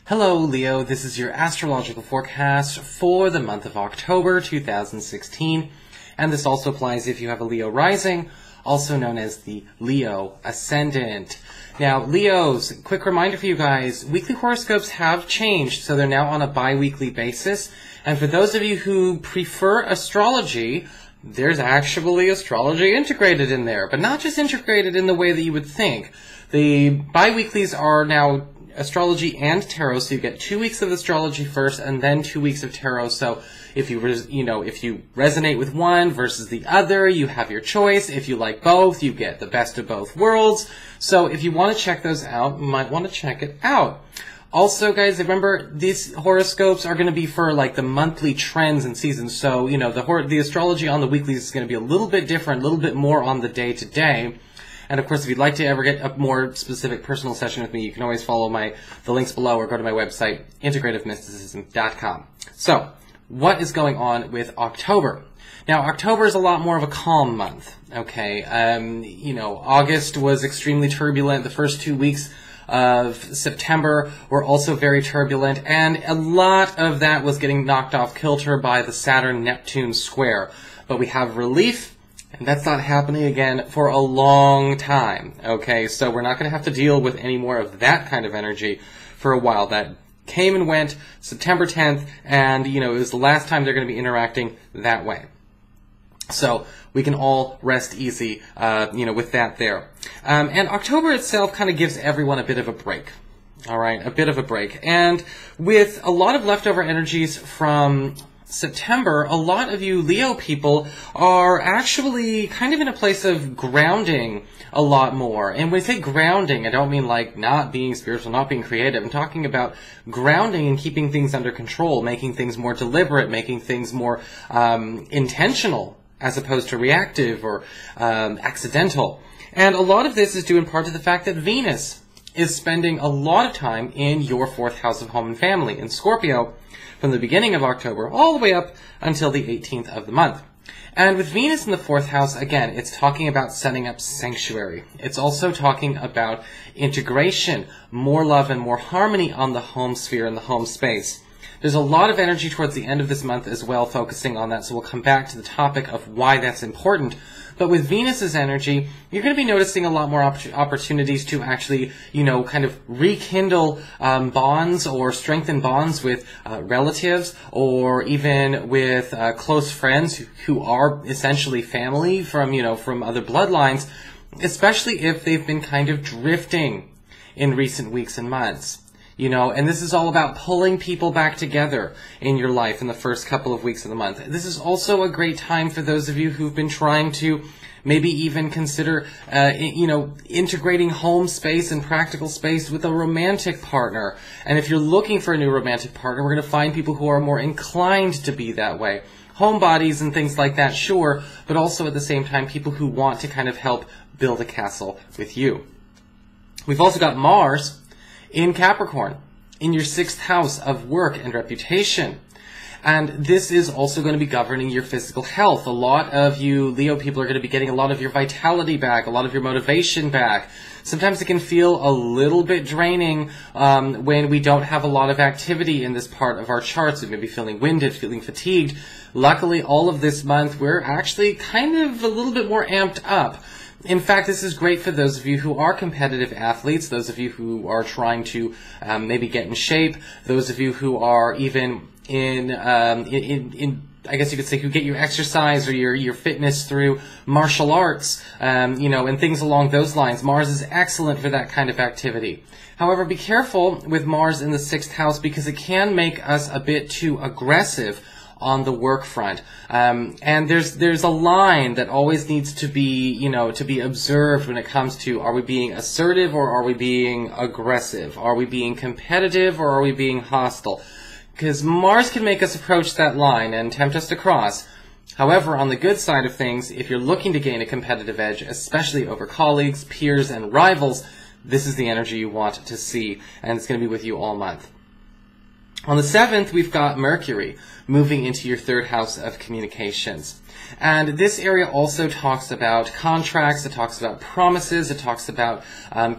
Hello Leo, this is your astrological forecast for the month of October 2016, and this also applies if you have a Leo rising, also known as the Leo ascendant. Now Leos, quick reminder for you guys, weekly horoscopes have changed, so they're now on a bi-weekly basis, and for those of you who prefer astrology, there's actually astrology integrated in there, but not just integrated in the way that you would think. The bi-weeklies are now astrology and tarot, so you get 2 weeks of astrology first and then 2 weeks of tarot. So if you resonate with one versus the other, you have your choice. If you like both, you get the best of both worlds. So if you want to check those out, you might want to check it out. Also, guys, remember, these horoscopes are going to be for, like, the monthly trends and seasons. So, you know, the astrology on the weeklies is going to be a little bit different, a little bit more on the day-to-day. And of course, if you'd like to ever get a more specific personal session with me, you can always follow the links below or go to my website, integrativemysticism.com. So, what is going on with October? Now, October is a lot more of a calm month, okay? August was extremely turbulent. The first 2 weeks of September were also very turbulent, and a lot of that was getting knocked off kilter by the Saturn-Neptune square. But we have relief, and that's not happening again for a long time, okay? So we're not going to have to deal with any more of that kind of energy for a while. That came and went September 10th, and, it was the last time they're going to be interacting that way. So we can all rest easy, with that there. And October itself kind of gives everyone a bit of a break. All right, a bit of a break. And with a lot of leftover energies from September, a lot of you Leo people are actually kind of in a place of grounding a lot more. And when I say grounding, I don't mean like not being spiritual, not being creative. I'm talking about grounding and keeping things under control, making things more deliberate, making things more intentional as opposed to reactive or accidental. And a lot of this is due in part to the fact that Venus is spending a lot of time in your 4th house of home and family in Scorpio, from the beginning of October all the way up until the 18th of the month. And with Venus in the 4th house, again, it's talking about setting up sanctuary. It's also talking about integration, more love and more harmony on the home sphere and the home space. There's a lot of energy towards the end of this month as well focusing on that, so we'll come back to the topic of why that's important. But with Venus's energy, you're going to be noticing a lot more opportunities to actually, kind of rekindle bonds or strengthen bonds with relatives or even with close friends who are essentially family from other bloodlines, especially if they've been kind of drifting in recent weeks and months. And this is all about pulling people back together in your life in the first couple of weeks of the month. This is also a great time for those of you who've been trying to maybe even consider, integrating home space and practical space with a romantic partner. And if you're looking for a new romantic partner, we're going to find people who are more inclined to be that way. Homebodies and things like that, sure, but also at the same time, people who want to kind of help build a castle with you. We've also got Mars in Capricorn, in your 6th house of work and reputation. And this is also going to be governing your physical health. A lot of you Leo people are going to be getting a lot of your vitality back, a lot of your motivation back. Sometimes it can feel a little bit draining when we don't have a lot of activity in this part of our charts. We may be feeling winded, feeling fatigued. Luckily, all of this month, we're actually kind of a little bit more amped up. In fact, this is great for those of you who are competitive athletes, those of you who are trying to maybe get in shape, those of you who are even in I guess you could say, who get your exercise or your fitness through martial arts, and things along those lines. Mars is excellent for that kind of activity. However, be careful with Mars in the 6th house because it can make us a bit too aggressive on the work front. And there's a line that always needs to be, to be observed when it comes to, are we being assertive or are we being aggressive? Are we being competitive or are we being hostile? Because Mars can make us approach that line and tempt us to cross. However, on the good side of things, if you're looking to gain a competitive edge, especially over colleagues, peers, and rivals, this is the energy you want to see, and it's going to be with you all month. On the 7th, we've got Mercury moving into your 3rd house of communications. And this area also talks about contracts, it talks about promises, it talks about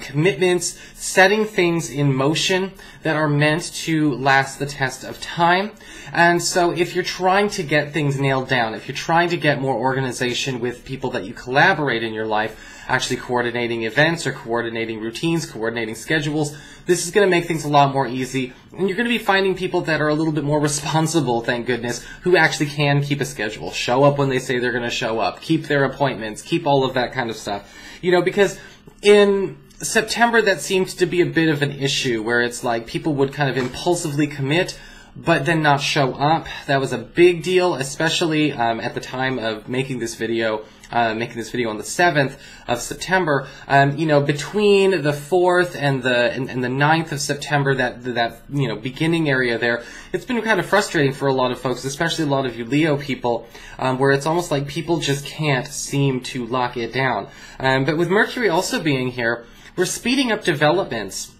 commitments, setting things in motion that are meant to last the test of time. And so if you're trying to get things nailed down, if you're trying to get more organization with people that you collaborate in your life, actually coordinating events or coordinating routines, coordinating schedules, this is going to make things a lot more easy. And you're going to be finding people that are a little bit more responsible, thank goodness, who actually can keep a schedule, show up when they say they're going to show up, keep their appointments, keep all of that kind of stuff. You know, because in September that seemed to be a bit of an issue where it's like people would kind of impulsively commit but then not show up. That was a big deal, especially at the time of making this video on the 7th of September. You know, between the 4th and the 9th of September, that you know, beginning area there, it's been kind of frustrating for a lot of folks, especially a lot of you Leo people, where it's almost like people just can't seem to lock it down. But with Mercury also being here, we're speeding up developments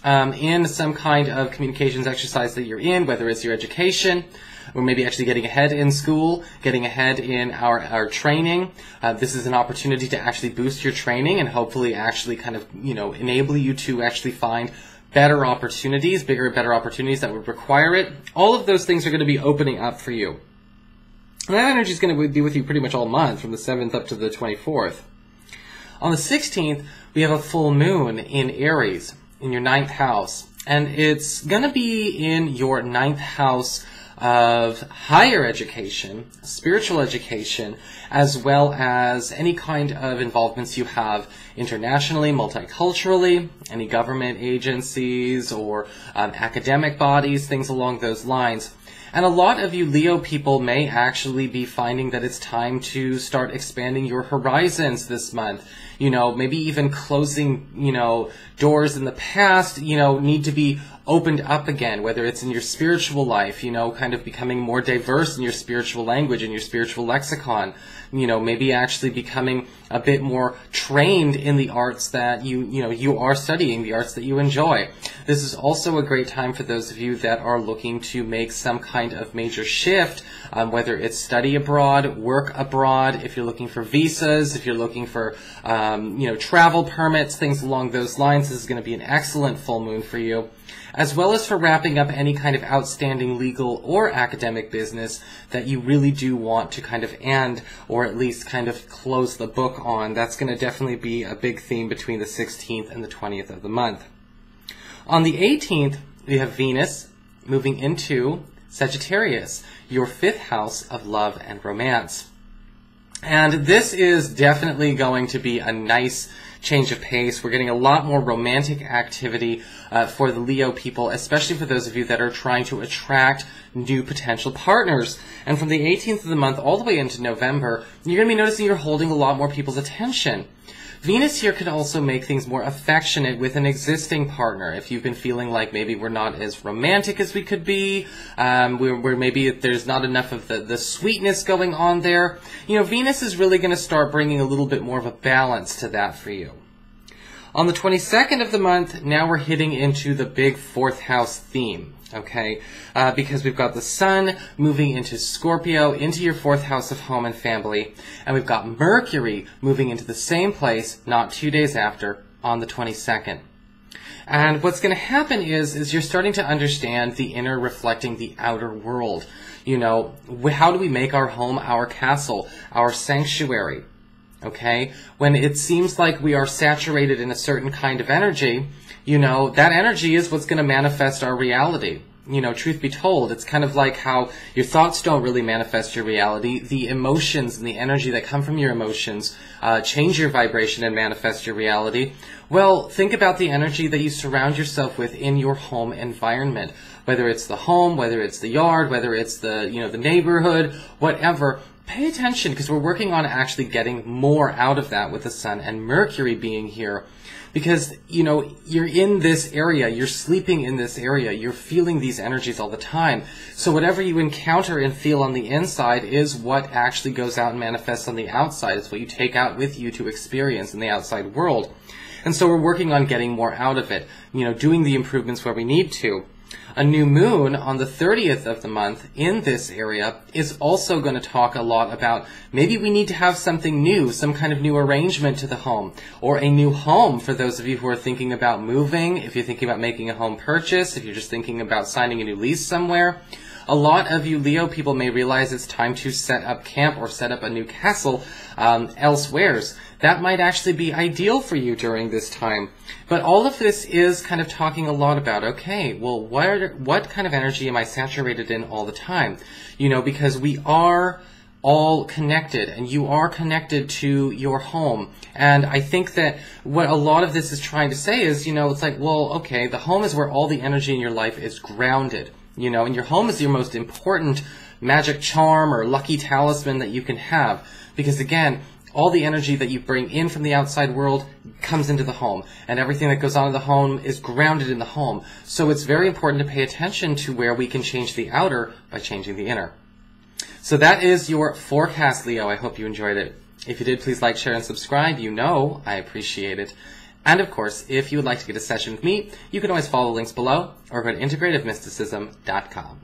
in some kind of communications exercise that you're in, whether it's your education, or maybe actually getting ahead in school, getting ahead in our training. This is an opportunity to actually boost your training and hopefully actually kind of, you know, enable you to actually find better opportunities, bigger and better opportunities that would require it. All of those things are going to be opening up for you. And that energy is going to be with you pretty much all month, from the 7th up to the 24th. On the 16th, we have a full moon in Aries, in your 9th house, and it's going to be in your 9th house of higher education, spiritual education, as well as any kind of involvements you have internationally, multiculturally, any government agencies or academic bodies, things along those lines. And a lot of you Leo people may actually be finding that it's time to start expanding your horizons this month. You know, maybe even closing, you know, doors in the past, you know, need to be opened up again, whether it's in your spiritual life, you know, kind of becoming more diverse in your spiritual language and your spiritual lexicon, you know, maybe actually becoming a bit more trained in the arts that you are studying, the arts that you enjoy. This is also a great time for those of you that are looking to make some kind of major shift, whether it's study abroad, work abroad, if you're looking for visas, if you're looking for, you know, travel permits, things along those lines. This is going to be an excellent full moon for you, as well as for wrapping up any kind of outstanding legal or academic business that you really do want to kind of end, or at least kind of close the book on. That's going to definitely be a big theme between the 16th and the 20th of the month. On the 18th, we have Venus moving into Sagittarius, your 5th house of love and romance. And this is definitely going to be a nice change of pace. We're getting a lot more romantic activity for the Leo people, especially for those of you that are trying to attract new potential partners. And from the 18th of the month all the way into November, you're going to be noticing you're holding a lot more people's attention. Venus here could also make things more affectionate with an existing partner. If you've been feeling like maybe we're not as romantic as we could be, where maybe there's not enough of the sweetness going on there, you know, Venus is really going to start bringing a little bit more of a balance to that for you. On the 22nd of the month, now we're hitting into the big 4th house theme, okay? Because we've got the Sun moving into Scorpio, into your 4th house of home and family, and we've got Mercury moving into the same place not 2 days after, on the 22nd. And what's going to happen is you're starting to understand the inner reflecting the outer world. You know, how do we make our home our castle, our sanctuary? Okay, when it seems like we are saturated in a certain kind of energy, you know, that energy is what's going to manifest our reality. You know, truth be told, it's kind of like how your thoughts don't really manifest your reality. The emotions and the energy that come from your emotions change your vibration and manifest your reality. Well, think about the energy that you surround yourself with in your home environment. Whether it's the home, whether it's the yard, whether it's the, you know, the neighborhood, whatever. Pay attention, because we're working on actually getting more out of that with the Sun and Mercury being here. Because, you know, you're in this area, you're sleeping in this area, you're feeling these energies all the time. So whatever you encounter and feel on the inside is what actually goes out and manifests on the outside. It's what you take out with you to experience in the outside world. And so we're working on getting more out of it, you know, doing the improvements where we need to. A new moon on the 30th of the month in this area is also going to talk a lot about maybe we need to have something new, some kind of new arrangement to the home, or a new home for those of you who are thinking about moving, if you're thinking about making a home purchase, if you're just thinking about signing a new lease somewhere. A lot of you Leo people may realize it's time to set up camp or set up a new castle elsewheres. That might actually be ideal for you during this time. But all of this is kind of talking a lot about, okay, well, what kind of energy am I saturated in all the time? You know, because we are all connected, and you are connected to your home. And I think that what a lot of this is trying to say is, you know, it's like, well, okay, the home is where all the energy in your life is grounded, you know, and your home is your most important magic charm or lucky talisman that you can have. Because again, all the energy that you bring in from the outside world comes into the home, and everything that goes on in the home is grounded in the home. So it's very important to pay attention to where we can change the outer by changing the inner. So that is your forecast, Leo. I hope you enjoyed it. If you did, please like, share, and subscribe. You know I appreciate it. And of course, if you would like to get a session with me, you can always follow the links below or go to integrativemysticism.com.